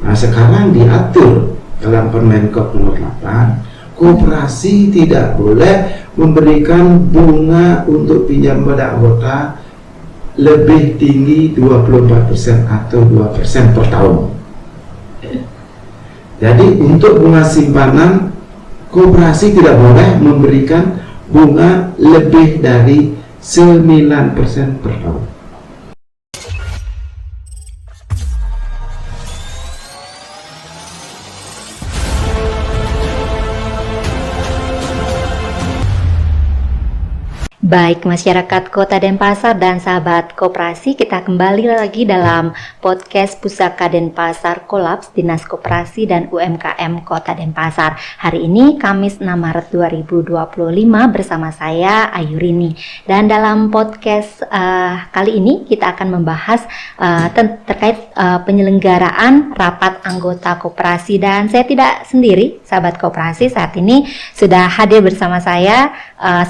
Nah sekarang diatur dalam Permenkop nomor 8, koperasi tidak boleh memberikan bunga untuk pinjam pada anggota lebih tinggi 24% atau 2% per tahun. Jadi untuk bunga simpanan, koperasi tidak boleh memberikan bunga lebih dari 9% per tahun. Baik masyarakat Kota Denpasar dan sahabat koperasi, kita kembali lagi dalam podcast Pusaka Denpasar Kolaps Dinas Koperasi dan UMKM Kota Denpasar. Hari ini Kamis 6 Maret 2025 bersama saya Ayurini. Dan dalam podcast kali ini kita akan membahas terkait penyelenggaraan rapat anggota koperasi. Dan saya tidak sendiri, sahabat koperasi, saat ini sudah hadir bersama saya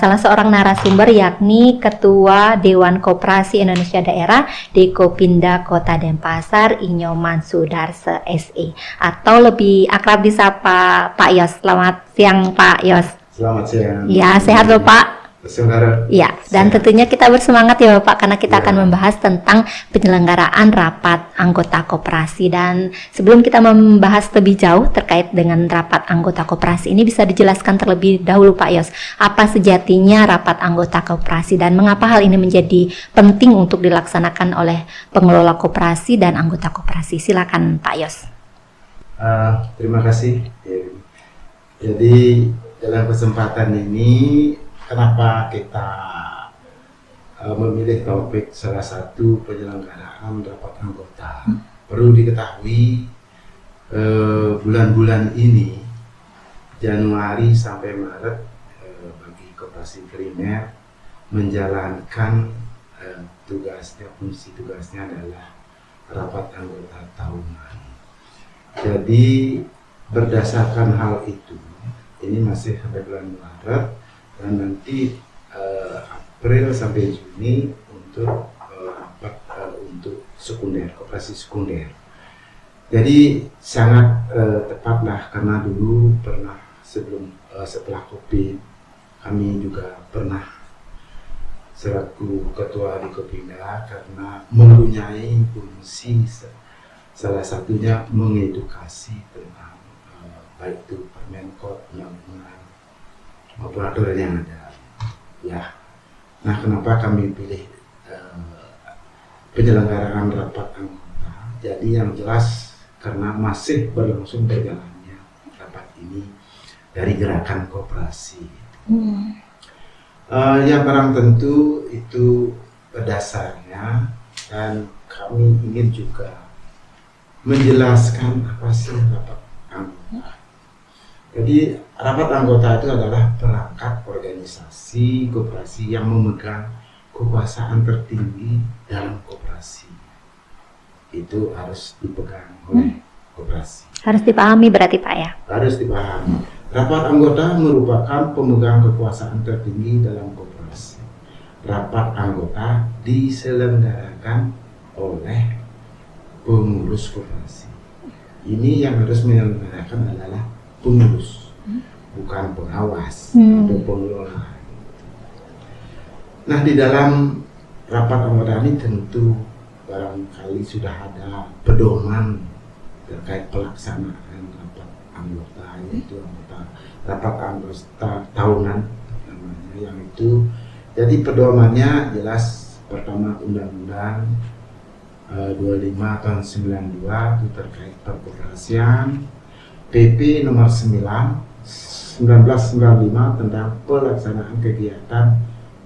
salah seorang narasumber yakni Ketua Dewan Koperasi Indonesia Daerah Dekopinda Kota Denpasar Inyoman Sudarse SE, atau lebih akrab disapa Pak Yos. Selamat siang Pak Yos. Selamat siang. Ya, sehat loh Pak. Saudara. Ya, dan tentunya kita bersemangat ya Bapak karena kita akan membahas tentang penyelenggaraan rapat anggota koperasi. Dan sebelum kita membahas lebih jauh terkait dengan rapat anggota koperasi ini, bisa dijelaskan terlebih dahulu Pak Yos, apa sejatinya rapat anggota koperasi dan mengapa hal ini menjadi penting untuk dilaksanakan oleh pengelola koperasi dan anggota koperasi. Silakan Pak Yos. Terima kasih. Jadi dalam kesempatan ini, kenapa kita memilih topik salah satu penyelenggaraan rapat anggota? Perlu diketahui bulan-bulan ini, Januari sampai Maret, bagi koperasi primer menjalankan fungsi tugasnya adalah rapat anggota tahunan. Jadi berdasarkan hal itu, ini masih sampai bulan Maret, dan nanti April sampai Juni untuk rapat untuk sekunder, koperasi sekunder. Jadi sangat tepatlah, karena dulu pernah setelah COVID kami juga pernah selaku ketua Dekopinda karena mempunyai fungsi salah satunya mengedukasi tentang baik itu Permenkop, undang-undang maupun aturan yang ada. Ya, nah kenapa kami pilih penyelenggaraan rapat anggota? Jadi yang jelas karena masih berlangsung berjalannya rapat ini dari gerakan koperasi. Ya barang tentu itu dasarnya, dan kami ingin juga menjelaskan apa sih rapat anggota. Jadi rapat anggota itu adalah perangkat organisasi koperasi yang memegang kekuasaan tertinggi dalam koperasi. Itu harus dipegang oleh koperasi. Harus dipahami berarti Pak ya? Harus dipahami. Rapat anggota merupakan pemegang kekuasaan tertinggi dalam koperasi. Rapat anggota diselenggarakan oleh pengurus koperasi. Ini yang harus menyelenggarakan adalah pengurus, bukan pengawas atau pengelola. Nah, di dalam rapat anggota ini tentu barangkali sudah ada pedoman terkait pelaksanaan rapat anggota, yaitu rapat anggota tahunan namanya, yang itu jadi pedomannya jelas. Pertama, Undang-Undang 25 tahun 92 itu terkait perkoperasian, PP nomor 1995 tentang pelaksanaan kegiatan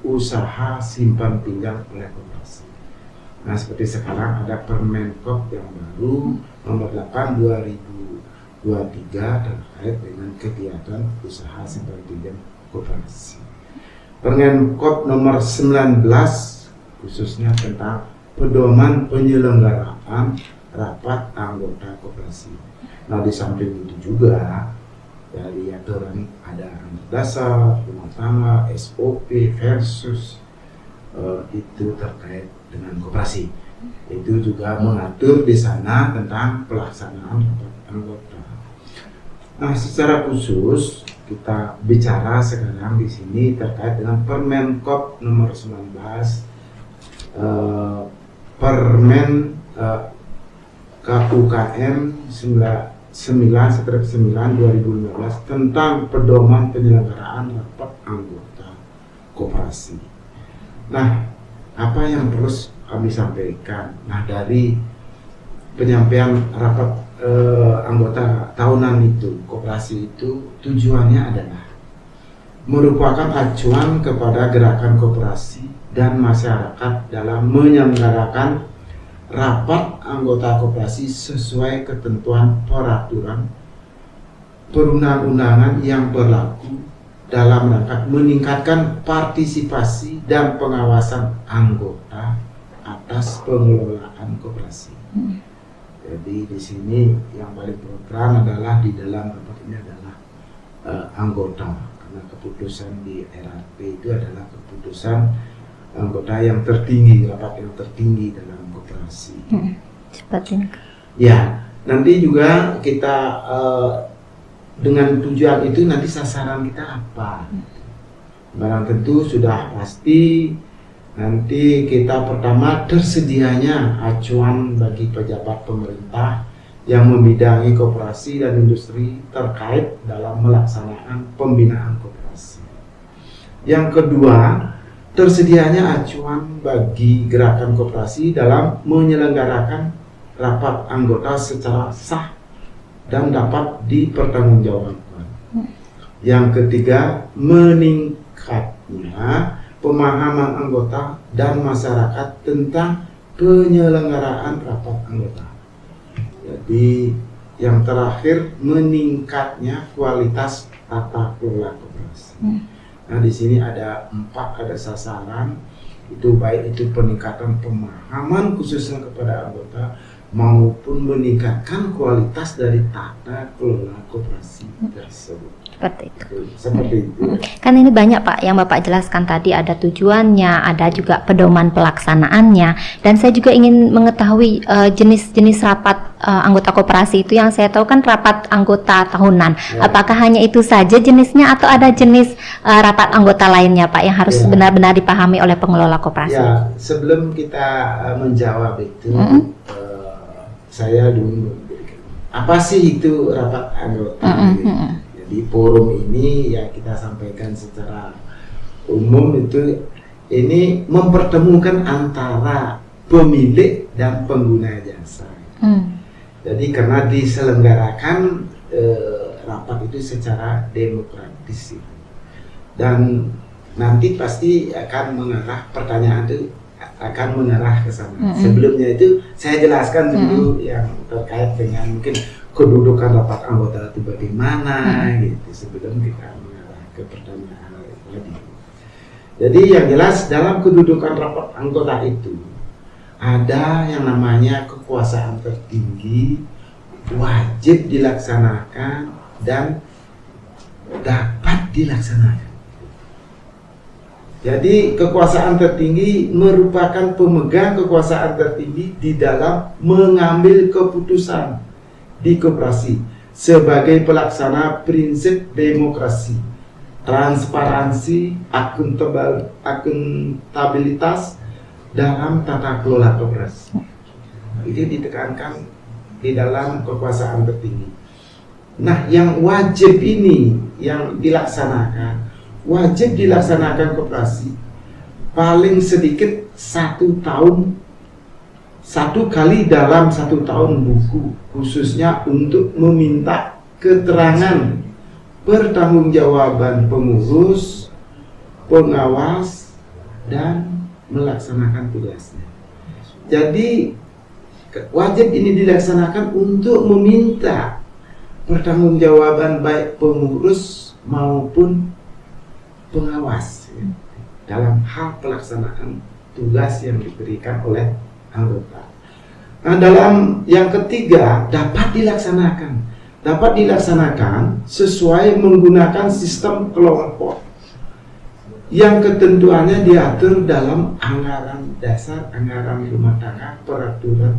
usaha simpan pinjam oleh koperasi. Nah, seperti sekarang ada Permenkop yang baru nomor 8 2023 terkait dengan kegiatan usaha simpan pinjam koperasi. Permenkop nomor 19 khususnya tentang pedoman penyelenggaraan rapat anggota koperasi. Nah, di samping itu juga dari aturan ada dasar rumah tangga, SOP versus itu terkait dengan koperasi. Itu juga mengatur di sana tentang pelaksanaan rapat anggota. Nah, secara khusus kita bicara sekarang di sini terkait dengan Permenkop nomor 19, Permen KUKM 9/9/2015 tentang pedoman penyelenggaraan rapat anggota koperasi. Nah, apa yang terus kami sampaikan? Nah, dari penyampaian rapat anggota tahunan itu, koperasi itu tujuannya adalah merupakan acuan kepada gerakan koperasi dan masyarakat dalam menyelenggarakan rapat anggota koperasi sesuai ketentuan peraturan perundang-undangan yang berlaku dalam rangka meningkatkan partisipasi dan pengawasan anggota atas pengelolaan koperasi. Jadi di sini yang paling berperan adalah di dalam rapat ini adalah anggota, karena keputusan di RRP itu adalah keputusan anggota yang tertinggi, rapat yang tertinggi dalam koperasi. Seperti ini. Ya, nanti juga kita dengan tujuan itu nanti sasaran kita apa? Barang tentu sudah pasti nanti kita pertama tersedianya acuan bagi pejabat pemerintah yang membidangi koperasi dan industri terkait dalam melaksanaan pembinaan koperasi. Yang kedua, tersedianya acuan bagi gerakan koperasi dalam menyelenggarakan rapat anggota secara sah dan dapat dipertanggungjawabkan. Yang ketiga, meningkatnya pemahaman anggota dan masyarakat tentang penyelenggaraan rapat anggota. Jadi yang terakhir, meningkatnya kualitas tata kelola koperasi. Nah, di sini ada 4 sasaran, itu baik itu peningkatan pemahaman khususnya kepada anggota maupun meningkatkan kualitas dari tata kelola koperasi tersebut. Seperti itu. Kan ini banyak Pak yang Bapak jelaskan tadi, ada tujuannya, ada juga pedoman pelaksanaannya, dan saya juga ingin mengetahui jenis-jenis rapat anggota koperasi itu. Yang saya tahu kan rapat anggota tahunan. Ya. Apakah hanya itu saja jenisnya atau ada jenis rapat anggota lainnya Pak yang harus benar-benar dipahami oleh pengelola koperasi? Ya, sebelum kita menjawab itu, saya dulu apa sih itu rapat anggota? Di forum ini ya kita sampaikan secara umum itu, ini mempertemukan antara pemilik dan pengguna jasa. Jadi karena diselenggarakan rapat itu secara demokratis dan nanti pasti akan mengarah, pertanyaan itu akan mengarah ke sana. Sebelumnya itu saya jelaskan dulu yang terkait dengan mungkin kedudukan rapat anggota itu bagaimana gitu sebelum kita mengarah ke pertanyaan tadi. Jadi yang jelas dalam kedudukan rapat anggota itu ada yang namanya kekuasaan tertinggi, wajib dilaksanakan dan dapat dilaksanakan. Jadi kekuasaan tertinggi merupakan pemegang kekuasaan tertinggi di dalam mengambil keputusan di koperasi sebagai pelaksana prinsip demokrasi, transparansi, akuntabilitas dalam tata kelola koperasi. Itu ditekankan di dalam kekuasaan tertinggi. Nah, yang wajib ini yang wajib dilaksanakan koperasi paling sedikit 1 tahun, 1 kali dalam 1 tahun buku, khususnya untuk meminta keterangan pertanggungjawaban pengurus, pengawas, dan melaksanakan tugasnya. Jadi wajib ini dilaksanakan untuk meminta pertanggungjawaban baik pengurus maupun pengawas dalam hal pelaksanaan tugas yang diberikan oleh anggota. Nah, dalam yang ketiga, dapat dilaksanakan sesuai menggunakan sistem kelompok yang ketentuannya diatur dalam anggaran dasar, anggaran rumah tangga, peraturan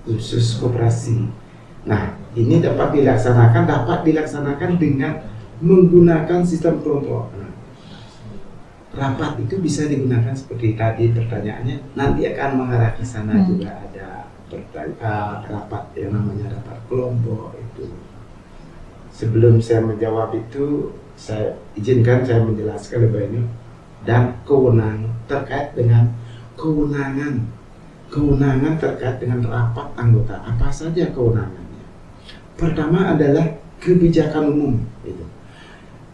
khusus koperasi. Nah, ini dapat dilaksanakan dengan menggunakan sistem kelompok. Nah, rapat itu bisa digunakan seperti tadi pertanyaannya, nanti akan mengarah ke sana juga ada rapat yang namanya rapat kelompok itu. Sebelum saya menjawab itu, saya izinkan saya menjelaskan lebih banyak dan kewenangan terkait dengan kewenangan terkait dengan rapat anggota. Apa saja kewenangannya? Pertama adalah kebijakan umum. Itu.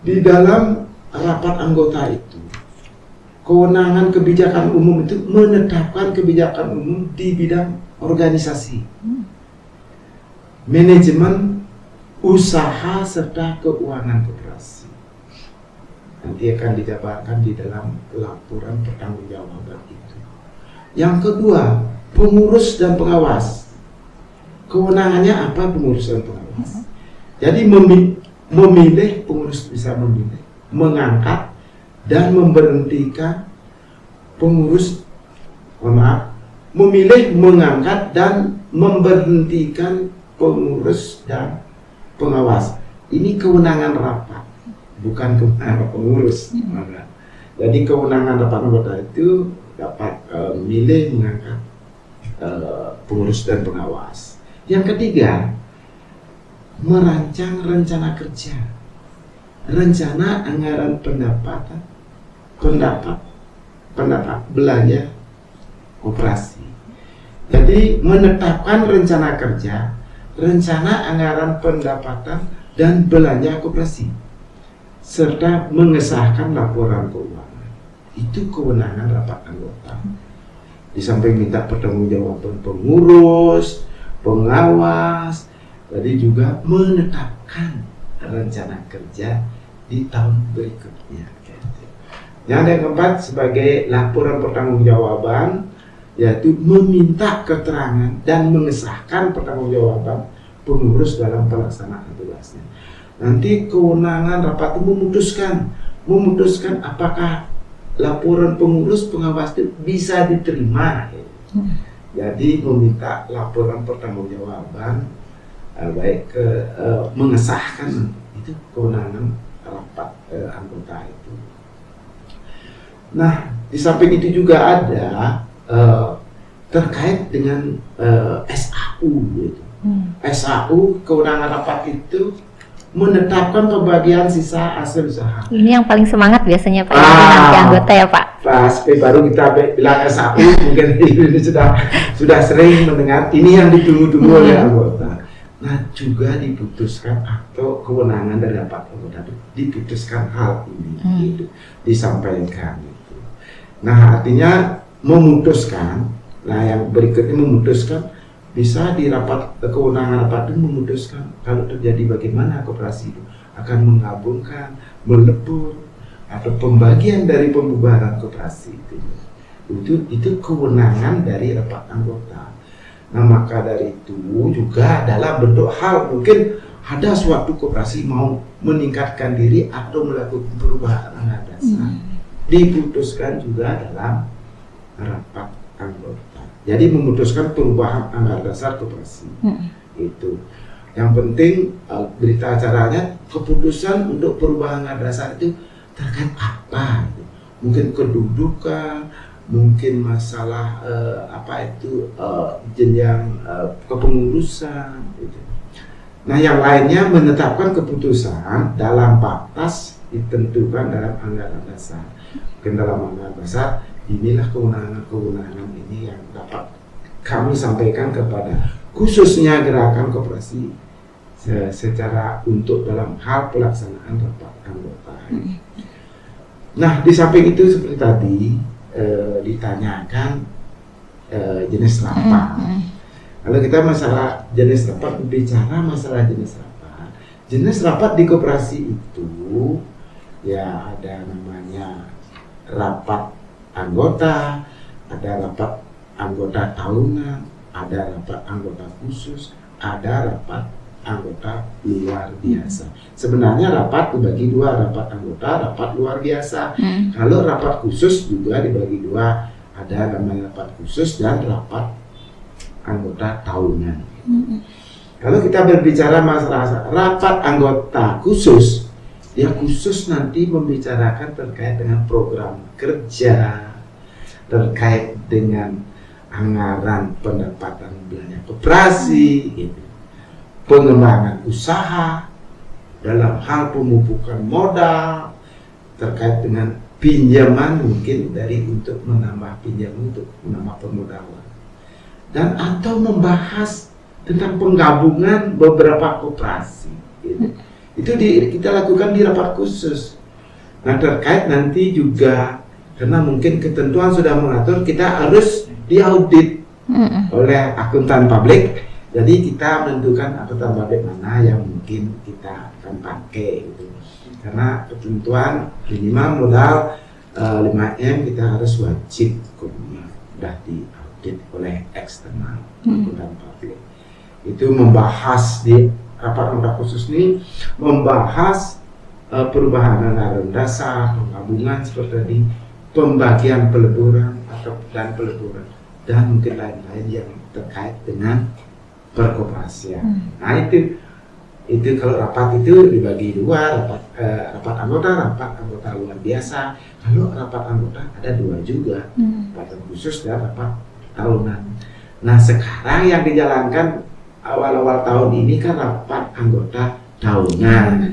Di dalam rapat anggota itu, kewenangan kebijakan umum itu menetapkan kebijakan umum di bidang organisasi, manajemen, usaha serta keuangan koperasi. Nanti akan dijabarkan di dalam laporan pertanggungjawaban itu. Yang kedua, pengurus dan pengawas. Kewenangannya apa pengurus dan pengawas? Jadi memilih, pengurus bisa memilih, mengangkat dan memberhentikan pengurus. Memilih, mengangkat dan memberhentikan pengurus dan pengawas. Ini kewenangan rapat, bukan kewenangan pengurus. Jadi kewenangan rapat anggota itu dapat memilih, mengangkat pengurus dan pengawas. Yang ketiga, merancang rencana kerja, rencana anggaran pendapat belanja koperasi. Jadi menetapkan rencana kerja, rencana anggaran pendapatan dan belanja koperasi, serta mengesahkan laporan keuangan. Itu kewenangan rapat anggota. Di samping minta pertanggungjawaban pengurus, pengawas, tadi juga menetapkan rencana kerja di tahun berikutnya. Yang keempat, sebagai laporan pertanggungjawaban, yaitu meminta keterangan dan mengesahkan pertanggungjawaban pengurus dalam pelaksanaan tugasnya. Nanti kewenangan rapat itu memutuskan apakah laporan pengurus pengawas itu bisa diterima. Jadi meminta laporan pertanggungjawaban baik mengesahkan, itu kewenangan rapat anggota itu. Nah, di samping itu juga ada terkait dengan SAU gitu. SAU, kewenangan rapat itu menetapkan pembagian sisa hasil usaha. Ini yang paling semangat biasanya Pak, nanti anggota ya Pak. Pas baru kita bilang SAU, mungkin ini sudah sering mendengar. Ini yang ditunggu-tunggu oleh anggota. Nah, juga diputuskan atau kewenangan dari rapat anggota diputuskan hal ini, gitu, disampaikan. Gitu. Nah, artinya memutuskan. Nah, yang berikutnya memutuskan, bisa di rapat kewenangan rapat itu memutuskan kalau terjadi bagaimana koperasi itu akan menggabungkan, melebur, atau pembagian dari pembubaran koperasi itu kewenangan dari rapat anggota. Nah, maka dari itu juga dalam bentuk hal mungkin ada suatu koperasi mau meningkatkan diri atau melakukan perubahan anggaran dasar, diputuskan juga dalam rapat anggota. Jadi memutuskan perubahan anggaran dasar koperasi. Itu. Yang penting berita acaranya keputusan untuk perubahan anggaran dasar itu terkait apa? Gitu. Mungkin kedudukan, mungkin masalah jenjang kepengurusan. Gitu. Nah, yang lainnya menetapkan keputusan dalam batas ditentukan dalam anggaran dasar. Mungkin dalam anggaran dasar. Inilah kewenangan ini yang dapat kami sampaikan kepada khususnya gerakan koperasi secara untuk dalam hal pelaksanaan rapat anggota. Nah, di samping itu seperti tadi ditanyakan jenis rapat. Kalau kita masalah jenis rapat, bicara masalah jenis rapat. Jenis rapat di koperasi itu ya ada namanya rapat anggota, ada rapat anggota tahunan, ada rapat anggota khusus, ada rapat anggota luar biasa. Sebenarnya rapat dibagi dua, rapat anggota, rapat luar biasa. Kalau rapat khusus juga dibagi dua, ada namanya rapat khusus dan rapat anggota tahunan. Kalau kita berbicara masalah rapat anggota khusus, ya khusus nanti membicarakan terkait dengan program kerja, terkait dengan anggaran pendapatan belanja koperasi, gitu. Pengembangan usaha dalam hal pemupukan modal, terkait dengan pinjaman mungkin dari untuk menambah pinjaman, untuk menambah permodalan, dan atau membahas tentang penggabungan beberapa koperasi, gitu. Itu kita lakukan di rapat khusus. Nah, terkait nanti juga karena mungkin ketentuan sudah mengatur kita harus diaudit oleh akuntan publik. Jadi kita menentukan akuntan publik mana yang mungkin kita akan pakai gitu. Karena ketentuan minimal modal 5M kita harus wajib sudah diaudit oleh eksternal akuntan publik. Itu membahas di rapat anggota khusus ini membahas perubahan anggaran dasar, penggabungan seperti tadi, pembagian peleburan atau dan peleburan dan mungkin lain-lain yang terkait dengan perkoperasian. Nah itu kalau rapat itu dibagi dua, rapat anggota luar biasa. Kalau rapat anggota ada dua juga, rapat khusus dan rapat tahunan. Nah sekarang yang dijalankan awal-awal tahun ini kan rapat anggota tahunan.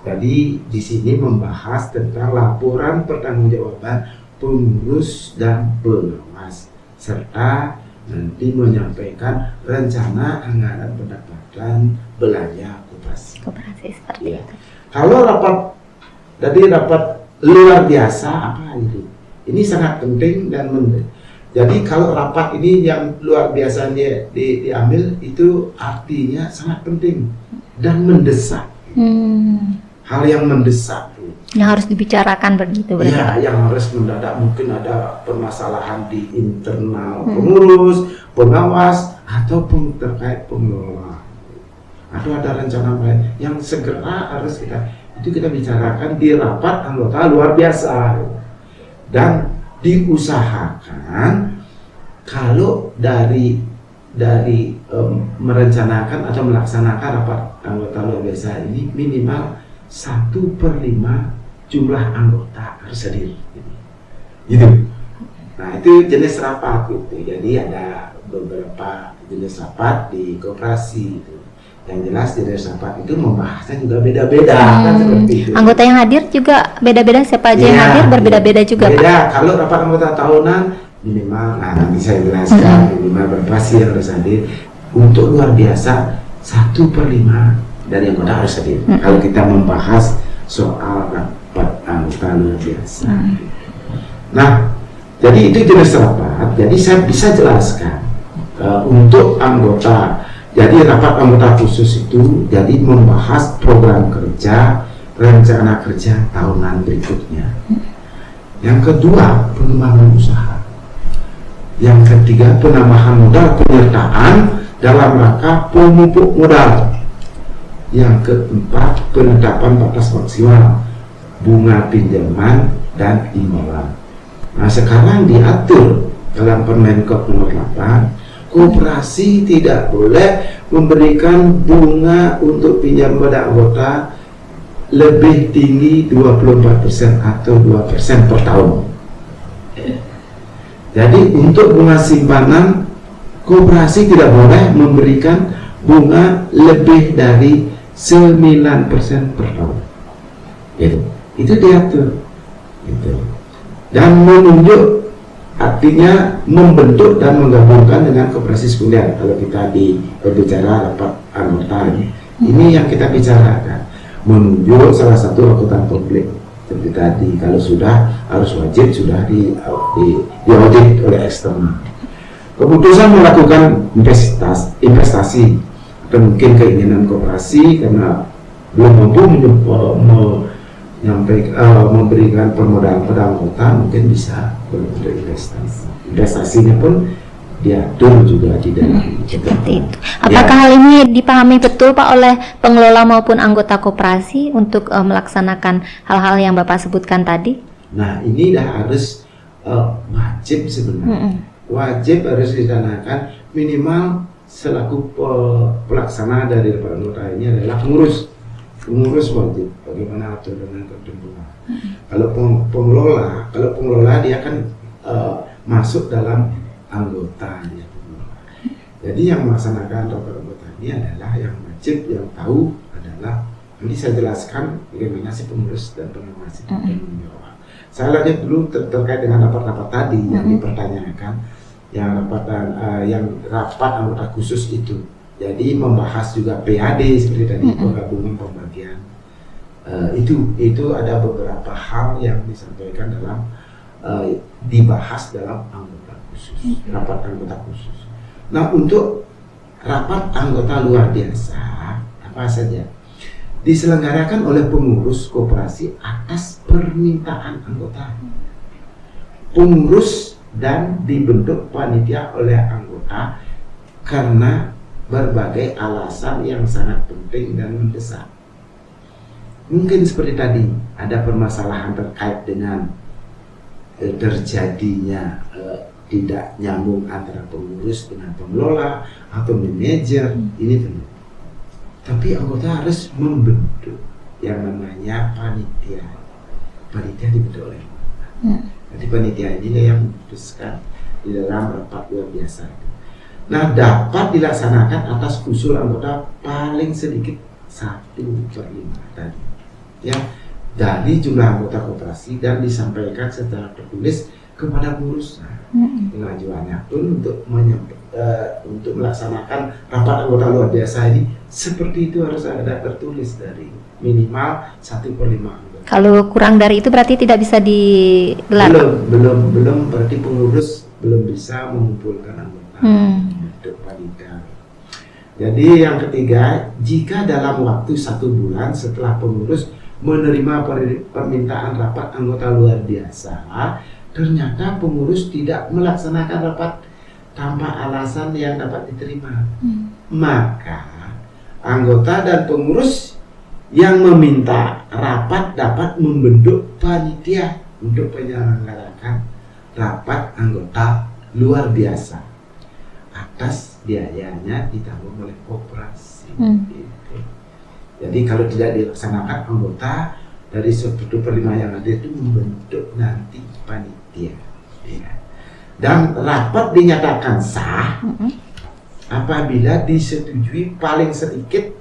Jadi di sini membahas tentang laporan pertanggungjawaban pengurus dan pengawas serta nanti menyampaikan rencana anggaran pendapatan belanja koperasi. Seperti itu. Kalau rapat luar biasa apa itu? Ini sangat penting dan jadi kalau rapat ini yang luar biasa diambil itu artinya sangat penting dan mendesak. Hal yang mendesak. Yang harus dibicarakan begitu berarti. Ya, yang harus mendadak mungkin ada permasalahan di internal pengurus, pengawas, ataupun terkait pengelola. Atau ada rencana lain yang segera harus kita bicarakan di rapat anggota luar biasa. Dan diusahakan kalau dari merencanakan atau melaksanakan rapat anggota luar biasa ini minimal 1/5 jumlah anggota harus hadir, gitu. Nah itu jenis rapat gitu. Jadi ada beberapa jenis rapat di koperasi gitu. Yang jelas jenis rapat itu membahasnya juga beda-beda kan seperti itu. Anggota yang hadir juga beda-beda, siapa aja yang hadir berbeda-beda juga. Beda. Kalau rapat anggota tahunan minimal, nanti saya jelaskan minimal berapa sih yang harus hadir. Untuk luar biasa 1/5 dari anggota harus hadir. Kalau kita membahas soal rapat anggota luar biasa. Nah, jadi itu jenis rapat. Jadi saya bisa jelaskan untuk anggota. Jadi rapat anggota khusus itu jadi membahas program kerja, rencana kerja tahunan berikutnya. Yang kedua, pengembangan usaha. Yang ketiga, penambahan modal penyertaan dalam rangka pemupuk modal. Yang keempat, penetapan batas maksimal bunga pinjaman dan imbalan. Nah sekarang diatur dalam Permenkop nomor 8, koperasi tidak boleh memberikan bunga untuk pinjam pada anggota lebih tinggi 24% atau 2% per tahun. Jadi untuk bunga simpanan, koperasi tidak boleh memberikan bunga lebih dari 9% per tahun. Itu diatur. Dan menunjuk artinya membentuk dan menggabungkan dengan koperasi sekunder. Kalau kita berbicara rapat anggota ini yang kita bicarakan, menunjuk salah satu akuntan publik seperti tadi. Kalau sudah harus wajib sudah diaudit oleh eksternal. Keputusan melakukan investasi atau mungkin keinginan koperasi karena belum mampu memberikan permodalan pada anggota, mungkin bisa berbentuk investasi. Investasinya pun diatur juga di dalam seperti itu. Apakah hal ini dipahami betul Pak oleh pengelola maupun anggota koperasi untuk melaksanakan hal-hal yang Bapak sebutkan tadi? Nah, ini dah harus wajib sebenarnya. Wajib harus dicanangkan minimal selaku pelaksana dari rapat anggota ini adalah pengurus wajib bagaimana atur dengan ketentuan. Kalau pengelola dia akan masuk dalam anggota ya. Jadi yang melaksanakan rapat anggota ini adalah yang wajib, yang tahu adalah nanti saya jelaskan bagaimana si pengurus dan pengawas itu menjawab. Saya lihat dulu terkait dengan rapat-rapat tadi yang dipertanyakan, yang rapat anggota khusus itu. Jadi membahas juga PAD seperti tadi, penggabungan pembagian. Itu ada beberapa hal yang disampaikan dalam dibahas dalam anggota khusus, rapat anggota khusus. Nah, untuk rapat anggota luar biasa apa saja diselenggarakan oleh pengurus koperasi atas permintaan anggota. Pengurus dan dibentuk panitia oleh anggota karena berbagai alasan yang sangat penting dan mendesak. Mungkin seperti tadi ada permasalahan terkait dengan terjadinya tidak nyambung antara pengurus dengan pengelola atau manajer, ini tentu. Tapi anggota harus membentuk yang namanya panitia. Panitia dibentuk oleh anggota. Jadi panitia ini yang memutuskan di dalam rapat luar biasa. Nah, dapat dilaksanakan atas usul anggota paling sedikit 1/5 tadi, ya, dari jumlah anggota koperasi dan disampaikan secara tertulis kepada pengurus. Pengajuannya pun untuk melaksanakan rapat anggota luar biasa ini seperti itu harus ada tertulis dari minimal 1/5 anggota. Kalau kurang dari itu berarti tidak bisa digelar. Belum berarti pengurus belum bisa mengumpulkan anggota. Untuk panitia. Jadi yang ketiga, jika dalam waktu 1 bulan setelah pengurus menerima permintaan rapat anggota luar biasa, ternyata pengurus tidak melaksanakan rapat tanpa alasan yang dapat diterima, maka anggota dan pengurus yang meminta rapat dapat membentuk panitia untuk menyelenggarakan rapat anggota luar biasa. Atas biayanya ditanggung oleh koperasi. Gitu. Jadi kalau tidak dilaksanakan, anggota dari 1/5 yang ada itu membentuk nanti panitia. Ya. Dan rapat dinyatakan sah apabila disetujui paling sedikit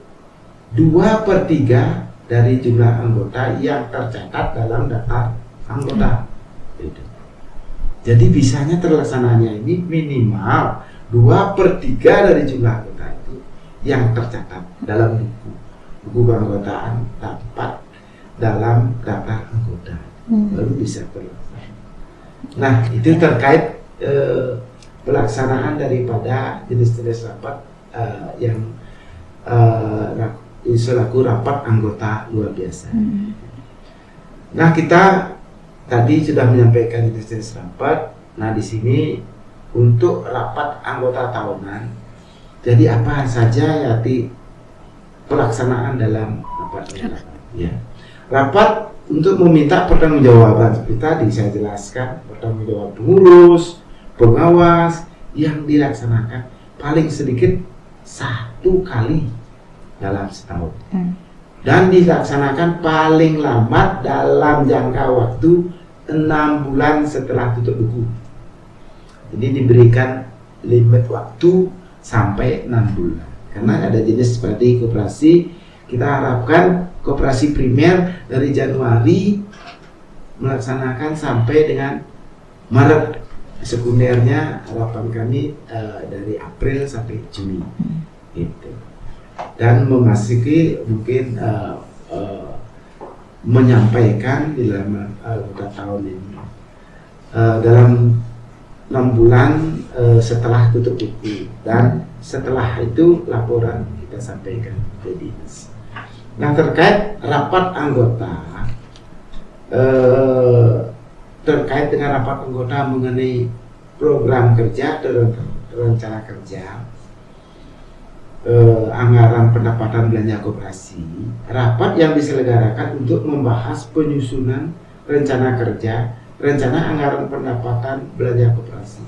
2/3 dari jumlah anggota yang tercatat dalam daftar anggota. Gitu. Jadi bisanya terlaksananya ini minimal 2/3 dari jumlah anggota itu yang tercatat dalam buku keanggotaan dapat dalam daftar anggota, baru bisa terlaksana. Nah, itu terkait pelaksanaan daripada jenis-jenis rapat yang selaku rapat anggota luar biasa. Nah, kita tadi sudah menyampaikan jenis-jenis rapat. Nah, di sini untuk rapat anggota tahunan, jadi apa saja yaitu pelaksanaan dalam rapat. Ya. Rapat untuk meminta pertanggungjawaban seperti tadi saya jelaskan, pertanggungjawab pengurus, pengawas yang dilaksanakan paling sedikit 1 kali dalam setahun, dan dilaksanakan paling lambat dalam jangka waktu 6 bulan setelah tutup buku. Jadi diberikan limit waktu sampai 6 bulan. Karena ada jenis seperti koperasi, kita harapkan koperasi primer dari Januari melaksanakan sampai dengan Maret. Sekundernya harapan kami dari April sampai Juni. Gitu. Dan memasuki mungkin menyampaikan di dalam anggota tahun ini dalam 6 bulan setelah tutup buku, dan setelah itu laporan kita sampaikan ke dinas. Nah, terkait rapat anggota, terkait dengan rapat anggota mengenai program kerja rencana kerja, anggaran pendapatan belanja koperasi, rapat yang diselenggarakan untuk membahas penyusunan rencana kerja, rencana anggaran pendapatan belanja koperasi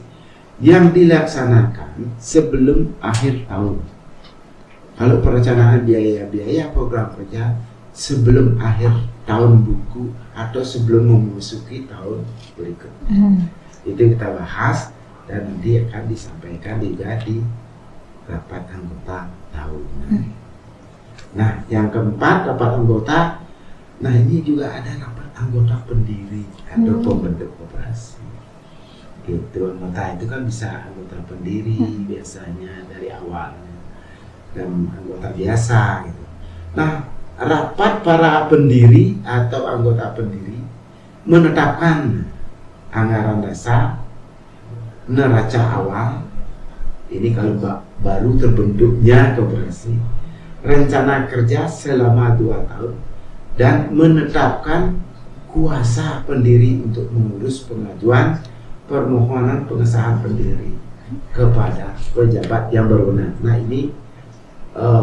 yang dilaksanakan sebelum akhir tahun. Kalau perencanaan biaya-biaya program kerja sebelum akhir tahun buku atau sebelum memasuki tahun berikutnya. Itu kita bahas dan nanti akan disampaikan juga di rapat anggota tahunan. Nah, yang keempat, rapat anggota. Nah, ini juga ada rapat anggota pendiri atau pembentuk koperasi. Gitu, anggota itu kan bisa anggota pendiri biasanya dari awalnya dan anggota biasa gitu. Nah, rapat para pendiri atau anggota pendiri menetapkan anggaran dasar, neraca awal, ini kalau baru terbentuknya koperasi, rencana kerja selama 2 tahun, dan menetapkan kuasa pendiri untuk mengurus pengajuan permohonan pengesahan pendiri kepada pejabat yang berwenang. Nah, ini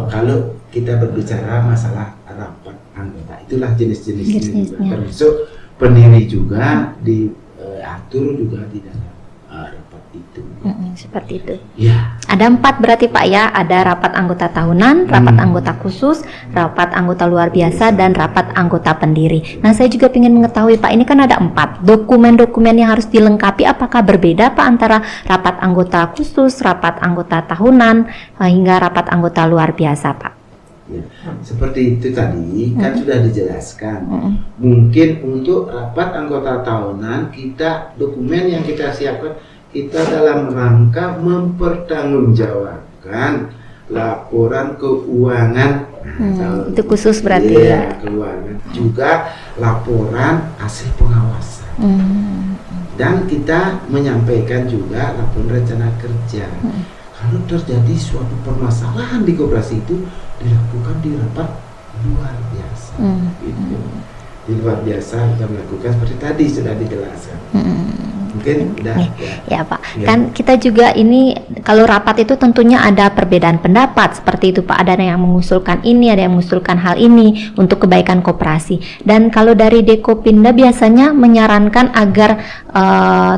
kalau kita berbicara masalah rapat anggota, itulah jenis-jenisnya juga, termasuk pendiri juga diatur juga di dalam rapat itu. Seperti itu. Ya. Ada 4 berarti Pak ya, ada rapat anggota tahunan, rapat anggota khusus, rapat anggota luar biasa, dan rapat anggota pendiri. Nah, saya juga ingin mengetahui Pak, ini kan ada 4 dokumen-dokumen yang harus dilengkapi, apakah berbeda Pak antara rapat anggota khusus, rapat anggota tahunan, hingga rapat anggota luar biasa Pak? Ya, seperti itu tadi kan sudah dijelaskan. Mungkin untuk rapat anggota tahunan kita dokumen yang kita siapkan kita dalam rangka mempertanggungjawabkan laporan keuangan. Itu khusus berarti ya, keuangan juga laporan hasil pengawasan. Dan kita menyampaikan juga laporan rencana kerja. Kalau terjadi suatu permasalahan di koperasi itu dilakukan di rapat luar biasa. Gitu. Di luar biasa kita melakukan seperti tadi sudah dijelaskan. Mungkin udah ya Pak. Ya. Kan kita juga ini kalau rapat itu tentunya ada perbedaan pendapat seperti itu Pak. Ada yang mengusulkan ini, ada yang mengusulkan hal ini untuk kebaikan koperasi. Dan kalau dari Dekopinda biasanya menyarankan agar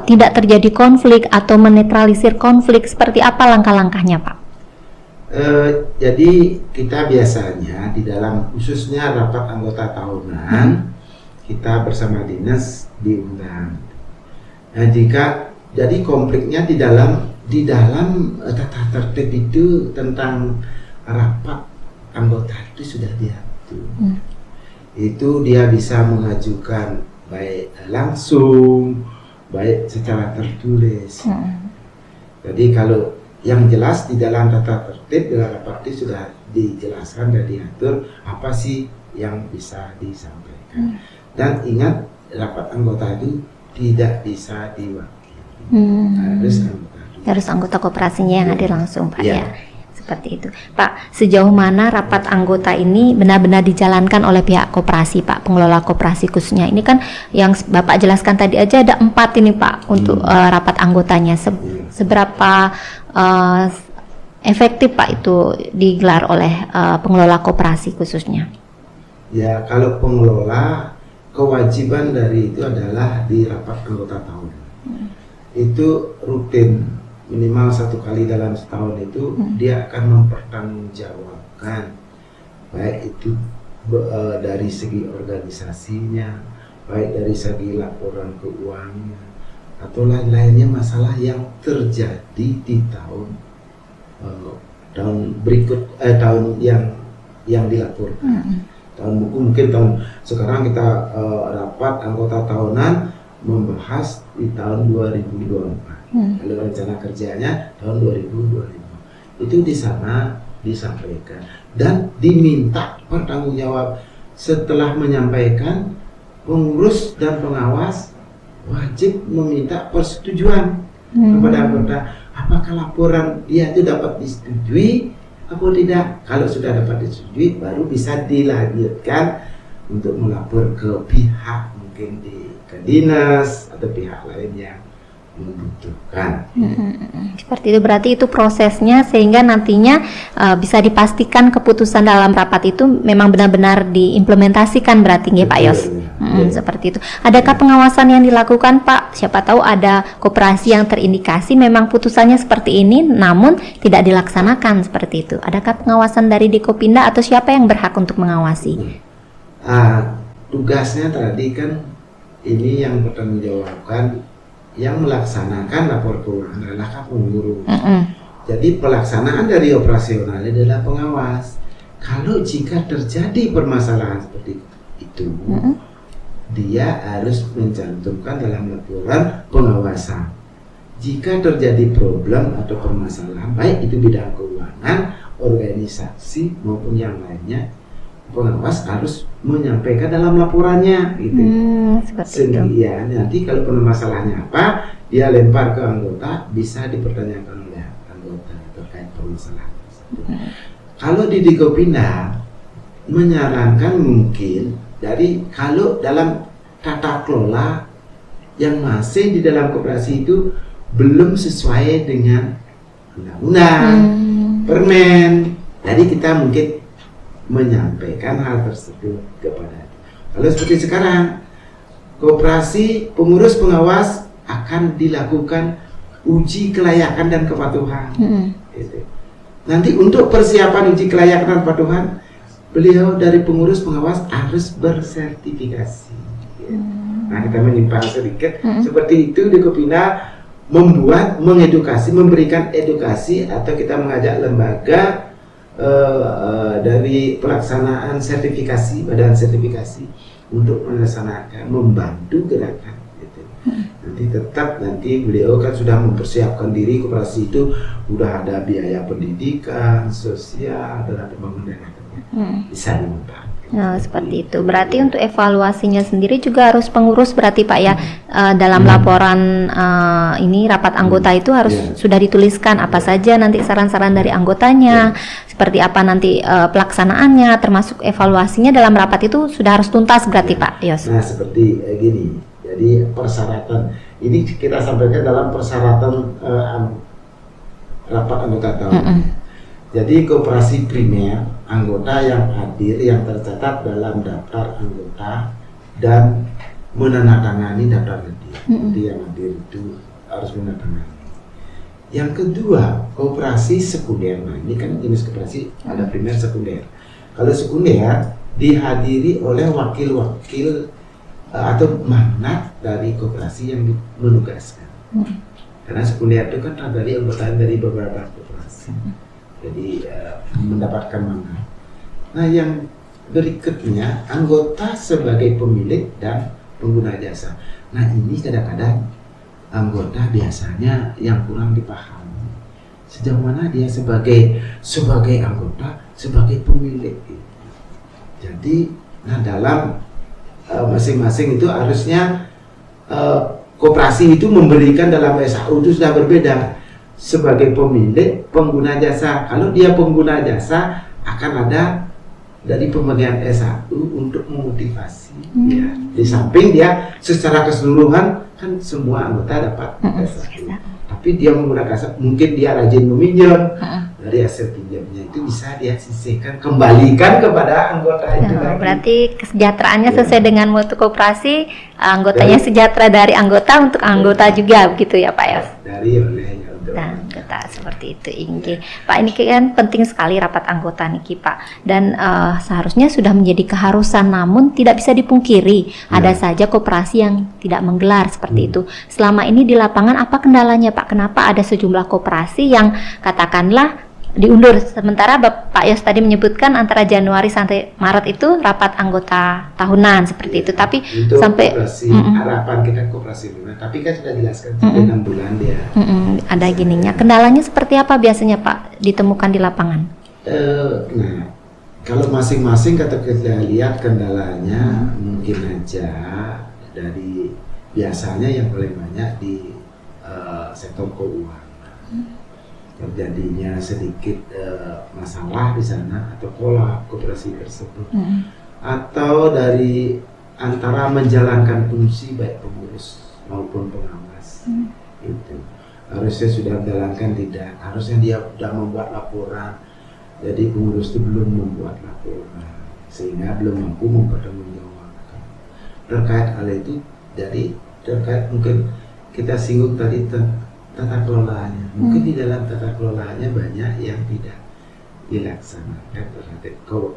tidak terjadi konflik atau menetralisir konflik. Seperti apa langkah-langkahnya Pak? Jadi kita biasanya di dalam khususnya rapat anggota tahunan kita bersama dinas diundang. Nah, jika jadi konfliknya di dalam tata tertib itu tentang rapat anggota itu sudah diatur. Itu dia bisa mengajukan baik langsung, baik secara tertulis. Jadi kalau yang jelas di dalam tata tertib dalam rapat itu sudah dijelaskan dan diatur apa sih yang bisa disampaikan. Dan ingat rapat anggota itu tidak bisa diwakili. Harus anggota koperasinya yang hadir langsung Pak ya. Seperti itu Pak. Sejauh mana rapat anggota ini benar-benar dijalankan oleh pihak koperasi Pak, pengelola koperasi khususnya? Ini kan yang Bapak jelaskan tadi aja ada 4 ini Pak untuk rapat anggotanya. Seberapa efektif Pak itu digelar oleh pengelola koperasi khususnya? Ya, kalau pengelola kewajiban dari itu adalah di rapat anggota tahun. Itu rutin minimal 1 kali dalam setahun itu dia akan mempertanggungjawabkan baik itu dari segi organisasinya, baik dari segi laporan keuangan atau lain-lainnya masalah yang terjadi di tahun berikut tahun yang dilaporkan. Tahun buku mungkin tahun sekarang kita rapat anggota tahunan membahas di tahun 2024. Lalu rencana kerjanya tahun 2025. Itu di sana disampaikan dan diminta bertanggungjawab setelah menyampaikan. Pengurus dan pengawas wajib meminta persetujuan kepada anggota apakah laporan dia itu dapat disetujui atau tidak. Kalau sudah dapat disetujui baru bisa dilanjutkan untuk melapor ke pihak mungkin ke dinas atau pihak lain yang membutuhkan. Seperti itu, berarti itu prosesnya sehingga nantinya bisa dipastikan keputusan dalam rapat itu memang benar-benar diimplementasikan berarti nggih Pak Yos. Seperti itu. Adakah pengawasan yang dilakukan Pak? Siapa tahu ada koperasi yang terindikasi memang putusannya seperti ini namun tidak dilaksanakan seperti itu. Adakah pengawasan dari Dikopinda atau siapa yang berhak untuk mengawasi? Tugasnya tadi kan ini yang bertanggungjawabkan, yang melaksanakan lapor keuangan adalah pengurus. Jadi pelaksanaan dari operasional adalah pengawas. Kalau jika terjadi permasalahan seperti itu, dia harus mencantumkan dalam laporan pengawasan. Jika terjadi problem atau permasalahan, baik itu bidang keuangan, organisasi maupun yang lainnya, pengawas harus menyampaikan dalam laporannya, gitu. Sehingga nanti kalau permasalahannya apa, dia lempar ke anggota, bisa dipertanyakan oleh anggota terkait permasalahan tersebut. Kalau di Dikopinda menyarankan mungkin dari kalau dalam tata kelola yang masih di dalam koperasi itu belum sesuai dengan undang-undang, permen, jadi kita mungkin menyampaikan hal tersebut kepada. Kalau seperti sekarang, koperasi pengurus pengawas akan dilakukan uji kelayakan dan kepatuhan. Gitu. Nanti untuk persiapan uji kelayakan dan kepatuhan, beliau dari pengurus pengawas harus bersertifikasi. Nah, kita menyimpang sedikit seperti itu. Dikopinda membuat, mengedukasi, memberikan edukasi atau kita mengajak lembaga dari pelaksanaan sertifikasi, badan sertifikasi untuk melaksanakan, membantu gerakan. Gitu. Nanti beliau kan sudah mempersiapkan diri, koperasi itu sudah ada biaya pendidikan, sosial, dan ada pembangunan bisa dimanfaatkan. Nah, seperti itu. Berarti untuk evaluasinya sendiri juga harus pengurus berarti Pak ya, dalam laporan ini rapat anggota itu harus sudah dituliskan apa saja nanti saran-saran dari anggotanya, seperti apa nanti pelaksanaannya, termasuk evaluasinya dalam rapat itu sudah harus tuntas berarti Pak Yos. Nah, seperti gini. Jadi persyaratan ini kita sampaikan dalam persyaratan rapat anggota tahunan. Jadi koperasi primer, anggota yang hadir yang tercatat dalam daftar anggota dan menandatangani daftar hadir. Jadi yang hadir itu harus menandatangani. Yang kedua, koperasi sekunder. Nah, ini kan jenis koperasi ada primer, sekunder. Kalau sekunder dihadiri oleh wakil-wakil atau manat dari koperasi yang menugaskan. Karena sekunder itu kan dari anggota dari beberapa koperasi. Jadi mendapatkan mandat. Nah, yang berikutnya anggota sebagai pemilik dan pengguna jasa. Nah, ini kadang-kadang anggota biasanya yang kurang dipahami. Sejauh mana dia sebagai anggota, sebagai pemilik. Jadi, nah dalam masing-masing itu harusnya koperasi itu memberikan dalam SHU itu sudah berbeda. Sebagai pemilik, pengguna jasa. Kalau dia pengguna jasa, akan ada dari pembagian SHU untuk memotivasi. Ya. Di samping dia secara keseluruhan kan semua anggota dapat SHU. Tapi dia menggunakan, mungkin dia rajin meminjam, dari hasil pinjamnya itu bisa dia sisihkan, kembalikan kepada anggota itu. Berarti kesejahteraannya sesuai dengan mutu koperasi, anggotanya sejahtera dari anggota untuk anggota juga, begitu ya Pak Yos? Dari oleh anggota seperti itu Inge. Pak, ini kan penting sekali rapat anggota nih Pak, dan seharusnya sudah menjadi keharusan, namun tidak bisa dipungkiri ada saja koperasi yang tidak menggelar seperti itu. Selama ini di lapangan apa kendalanya Pak? Kenapa ada sejumlah koperasi yang katakanlah diundur, sementara Bapak Yos tadi menyebutkan antara Januari sampai Maret itu rapat anggota tahunan seperti itu, tapi untuk sampai harapan kita koperasi lunak, tapi kan sudah jelaskan sampai 6 bulan dia. Ada gininya. Kendalanya seperti apa biasanya Pak ditemukan di lapangan? Nah, kalau masing-masing kata kita lihat kendalanya mungkin aja dari biasanya yang paling banyak di sektor keuangan. Terjadinya sedikit masalah di sana atau kolap koperasi tersebut, atau dari antara menjalankan fungsi baik pengurus maupun pengawas Itu harusnya sudah menjalankan, tidak, harusnya dia sudah membuat laporan. Jadi pengurus itu belum membuat laporan sehingga belum mampu mempertanggungjawabkan terkait hal itu. Jadi terkait mungkin kita singgung tadi tata kelolanya, mungkin di dalam tata kelolanya banyak yang tidak dilaksanakan terhadap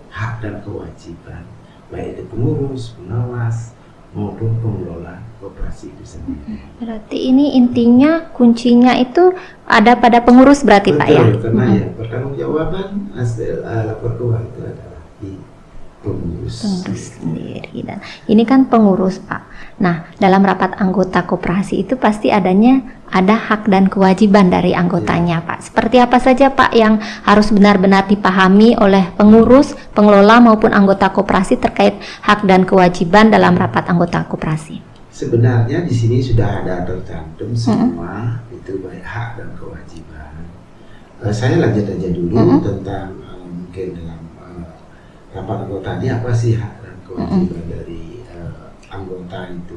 hak dan kewajiban baik itu pengurus, pengawas maupun pengelola koperasi itu sendiri. Berarti ini intinya kuncinya itu ada pada pengurus berarti Pak ya? Betul, karena ya pertanggungjawaban hasil lapor keuangan itu adalah di pengurus Sendiri. Dan ini kan pengurus Pak. Nah, dalam rapat anggota koperasi itu pasti ada hak dan kewajiban dari anggotanya Pak. Seperti apa saja Pak yang harus benar-benar dipahami oleh pengurus, pengelola maupun anggota koperasi terkait hak dan kewajiban dalam rapat anggota koperasi? Sebenarnya di sini sudah ada tercantum semua itu baik hak dan kewajiban. Saya lanjut aja dulu tentang mungkin dalam rapat anggota ini apa sih hak dan kewajiban dari anggota itu.